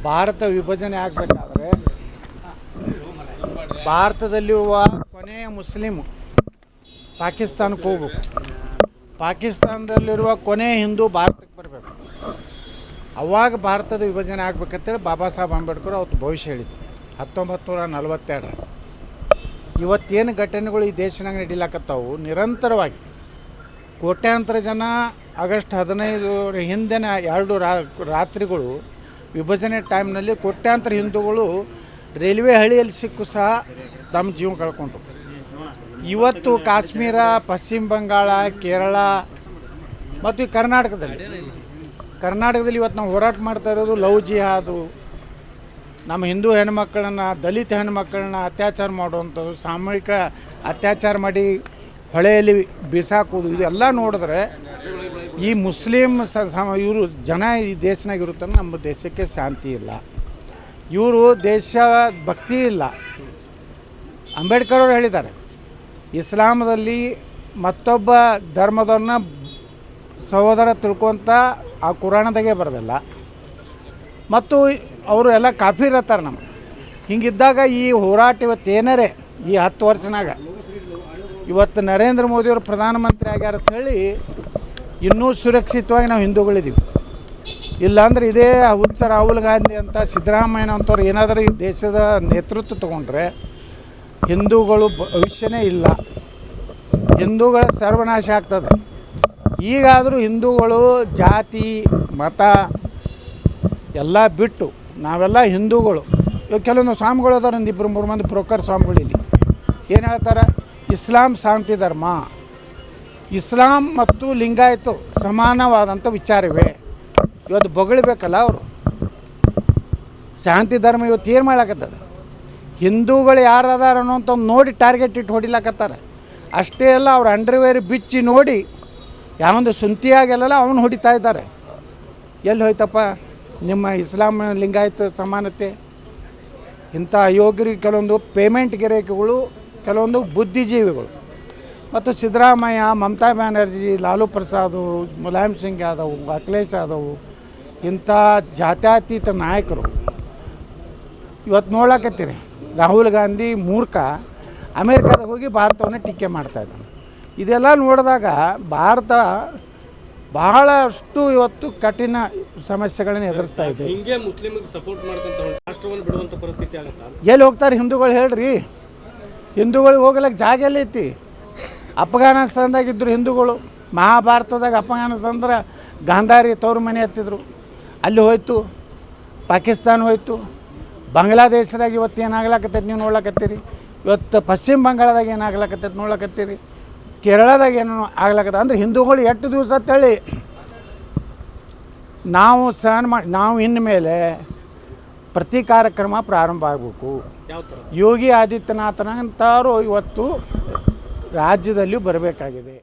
ಭಾರತ ವಿಭಜನೆ ಆಗಬೇಕಾದ್ರೆ ಭಾರತದಲ್ಲಿರುವ ಕೊನೆಯ ಮುಸ್ಲಿಮು ಪಾಕಿಸ್ತಾನಕ್ಕೆ ಹೋಗ್ಬೇಕು, ಪಾಕಿಸ್ತಾನದಲ್ಲಿರುವ ಕೊನೆಯ ಹಿಂದೂ ಭಾರತಕ್ಕೆ ಬರಬೇಕು. ಅವಾಗ ಭಾರತದ ವಿಭಜನೆ ಆಗಬೇಕಂತೇಳಿ ಬಾಬಾ ಸಾಹೇಬ್ ಅಂಬೇಡ್ಕರ್ ಅವತ್ತು ಭವಿಷ್ಯ ಹೇಳಿದ್ರು 1942. ಇವತ್ತೇನು ಘಟನೆಗಳು ಈ ದೇಶನಾಗ ನಡೀಲಾಕತ್ತಾವು, ನಿರಂತರವಾಗಿ ಕೋಟ್ಯಾಂತರ ಜನ ಆಗಸ್ಟ್ 15 ಹಿಂದಿನ 2 ರಾತ್ರಿಗಳು ವಿಭಜನೆ ಟೈಮ್ನಲ್ಲಿ ಕೋಟ್ಯಾಂತರ ಹಿಂದೂಗಳು ರೈಲ್ವೆ ಹಳಿಯಲ್ಲಿ ಸಿಕ್ಕು ಸಹ ತಮ್ಮ ಜೀವ ಕಳ್ಕೊಂಡ್ರು. ಇವತ್ತು ಕಾಶ್ಮೀರ, ಪಶ್ಚಿಮ ಬಂಗಾಳ, ಕೇರಳ ಮತ್ತು ಈ ಕರ್ನಾಟಕದಲ್ಲಿ ಇವತ್ತು ನಾವು ಹೋರಾಟ ಮಾಡ್ತಾ ಇರೋದು ಲವ್ ಜಿಹಾದು, ನಮ್ಮ ಹಿಂದೂ ಹೆಣ್ಮಕ್ಕಳನ್ನು, ದಲಿತ ಹೆಣ್ಮಕ್ಕಳನ್ನ ಅತ್ಯಾಚಾರ ಮಾಡುವಂಥದ್ದು, ಸಾಮೂಹಿಕ ಅತ್ಯಾಚಾರ ಮಾಡಿ ಹೊಳೆಯಲ್ಲಿ ಬಿಸಾಕೋದು, ಇದೆಲ್ಲ ನೋಡಿದ್ರೆ ಈ ಮುಸ್ಲಿಂ ಇವರು ಜನ ಈ ದೇಶನಾಗ ಇರುತ್ತಾನೆ ನಮ್ಮ ದೇಶಕ್ಕೆ ಶಾಂತಿ ಇಲ್ಲ, ಇವರು ದೇಶ ಭಕ್ತಿ ಇಲ್ಲ. ಅಂಬೇಡ್ಕರ್ ಅವರು ಹೇಳಿದ್ದಾರೆ, ಇಸ್ಲಾಮದಲ್ಲಿ ಮತ್ತೊಬ್ಬ ಧರ್ಮದವ್ರನ್ನ ಸಹೋದರ ತಿಳ್ಕೊಂತ ಆ ಕುರಾಣದಾಗೆ ಬರೋದಿಲ್ಲ, ಮತ್ತು ಅವರು ಎಲ್ಲ ಕಾಫಿರ್ ಇರ್ತಾರೆ ನಮ್ಮ. ಹಿಂಗಿದ್ದಾಗ ಈ ಹೋರಾಟ ಇವತ್ತು ಏನಾರೇ ಈ 10 ವರ್ಷನಾಗ ಇವತ್ತು ನರೇಂದ್ರ ಮೋದಿಯವರು ಪ್ರಧಾನಮಂತ್ರಿ ಆಗ್ಯಾರ ಅಂತ ಹೇಳಿ ಇನ್ನೂ ಸುರಕ್ಷಿತವಾಗಿ ನಾವು ಹಿಂದೂಗಳಿದ್ದೀವಿ. ಇಲ್ಲಾಂದ್ರೆ ಇದೇ ಹುಚ್ಚ ರಾಹುಲ್ ಗಾಂಧಿ ಅಂತ ಸಿದ್ದರಾಮಯ್ಯನಂಥವ್ರು ಏನಾದರೂ ಈ ದೇಶದ ನೇತೃತ್ವ ತೊಗೊಂಡ್ರೆ ಹಿಂದೂಗಳು ಭವಿಷ್ಯನೇ ಇಲ್ಲ, ಹಿಂದೂಗಳ ಸರ್ವನಾಶ ಆಗ್ತದೆ. ಈಗಾದರೂ ಹಿಂದೂಗಳು ಜಾತಿ ಮತ ಎಲ್ಲ ಬಿಟ್ಟು ನಾವೆಲ್ಲ ಹಿಂದೂಗಳು. ಇವಾಗ ಕೆಲವೊಂದು ಸ್ವಾಮಿಗಳು ಅದಾರ, ಒಂದು 2-3 ಮಂದಿ ಬ್ರೋಕರ್ ಸ್ವಾಮಿಗಳು ಇಲ್ಲಿ ಏನು ಹೇಳ್ತಾರೆ, ಇಸ್ಲಾಂ ಶಾಂತಿ ಧರ್ಮ, ಇಸ್ಲಾಂ ಮತ್ತು ಲಿಂಗಾಯತು ಸಮಾನವಾದಂಥ ವಿಚಾರವೇ. ಇವತ್ತು ಬೊಗಳಬೇಕಲ್ಲ ಅವರು. ಶಾಂತಿ ಧರ್ಮ ಇವತ್ತು ಏನು ಮಾಡ್ಲಾಕತ್ತದ, ಹಿಂದೂಗಳು ಯಾರು ಅದಾರ ಅನ್ನೋಂಥ ನೋಡಿ ಟಾರ್ಗೆಟ್ ಇಟ್ಟು ಹೊಡಿಲಾಕತ್ತಾರೆ. ಅಷ್ಟೇ ಅಲ್ಲ, ಅವ್ರ ಅಂಡರ್ವೇರ್ ಬಿಚ್ಚಿ ನೋಡಿ ಯಾವೊಂದು ಸುಂತಿಯಾಗೆಲ್ಲ ಅವನು ಹೊಡಿತಾ ಇದ್ದಾರೆ. ಎಲ್ಲಿ ಹೋಯ್ತಪ್ಪ ನಿಮ್ಮ ಇಸ್ಲಾಂ ಲಿಂಗಾಯತ ಸಮಾನತೆ? ಇಂಥ ಅಯೋಗ್ಯರಿಗೆ ಕೆಲವೊಂದು ಪೇಮೆಂಟ್ ಗಿರಾಕಿಗಳು, ಕೆಲವೊಂದು ಬುದ್ಧಿಜೀವಿಗಳು ಮತ್ತು ಸಿದ್ದರಾಮಯ್ಯ, ಮಮತಾ ಬ್ಯಾನರ್ಜಿ, ಲಾಲು ಪ್ರಸಾದ್, ಮುಲಾಯಂ ಸಿಂಗ್ ಯಾದವ್, ಅಖಿಲೇಶ್ ಯಾದವ್ ಇಂಥ ಜಾತ್ಯತೀತ ನಾಯಕರು ಇವತ್ತು ನೋಡ್ಲಾಕತ್ತೀರಿ. ರಾಹುಲ್ ಗಾಂಧಿ ಮೂರ್ಖ ಅಮೇರಿಕಾದಾಗ ಹೋಗಿ ಭಾರತವನ್ನು ಟೀಕೆ ಮಾಡ್ತಾಯಿದ್ದಾನೆ. ಇದೆಲ್ಲ ನೋಡಿದಾಗ ಭಾರತ ಬಹಳಷ್ಟು ಇವತ್ತು ಕಠಿಣ ಸಮಸ್ಯೆಗಳನ್ನು ಎದುರಿಸ್ತಾ ಇದೆ. ಎಲ್ಲಿ ಹೋಗ್ತಾರೆ ಹಿಂದೂಗಳು ಹೇಳ್ರಿ? ಹಿಂದೂಗಳಿಗೆ ಹೋಗ್ಲಿಕ್ಕೆ ಜಾಗ ಎಲ್ಲ ಐತಿ? ಅಫ್ಘಾನಿಸ್ತಾನದಾಗಿದ್ದರು ಹಿಂದೂಗಳು. ಮಹಾಭಾರತದಾಗ ಅಫ್ಘಾನಿಸ್ತಾನದ ಗಾಂಧಾರಿ ತವ್ರ ಮನೆ ಹತ್ತಿದ್ರು, ಅಲ್ಲಿ ಹೋಯ್ತು. ಪಾಕಿಸ್ತಾನ ಹೋಯ್ತು. ಬಾಂಗ್ಲಾದೇಶದಾಗ ಇವತ್ತು ಏನಾಗ್ಲಾಕತ್ತೈತಿ ನೀವು ನೋಡ್ಲಾಕತ್ತೀರಿ. ಇವತ್ತು ಪಶ್ಚಿಮ ಬಂಗಾಳದಾಗ ಏನಾಗ್ಲಾಕತ್ತೈತಿ ನೋಡ್ಲಾಕತ್ತೀರಿ. ಕೇರಳದಾಗ ಏನು ಆಗ್ಲಾಕತ್ತ. ಅಂದರೆ ಹಿಂದೂಗಳು ಎಷ್ಟು ದಿವಸ ಅಂತೇಳಿ ನಾವು ಸಹನ ಮಾಡಿ, ನಾವು ಇನ್ಮೇಲೆ ಪ್ರತಿ ಕಾರ್ಯಕ್ರಮ ಪ್ರಾರಂಭ ಆಗಬೇಕು. ಯೋಗಿ ಆದಿತ್ಯನಾಥನಂತವರು ಇವತ್ತು ರಾಜ್ಯದಲ್ಲಿ ಬರಬೇಕಾಗಿದೆ.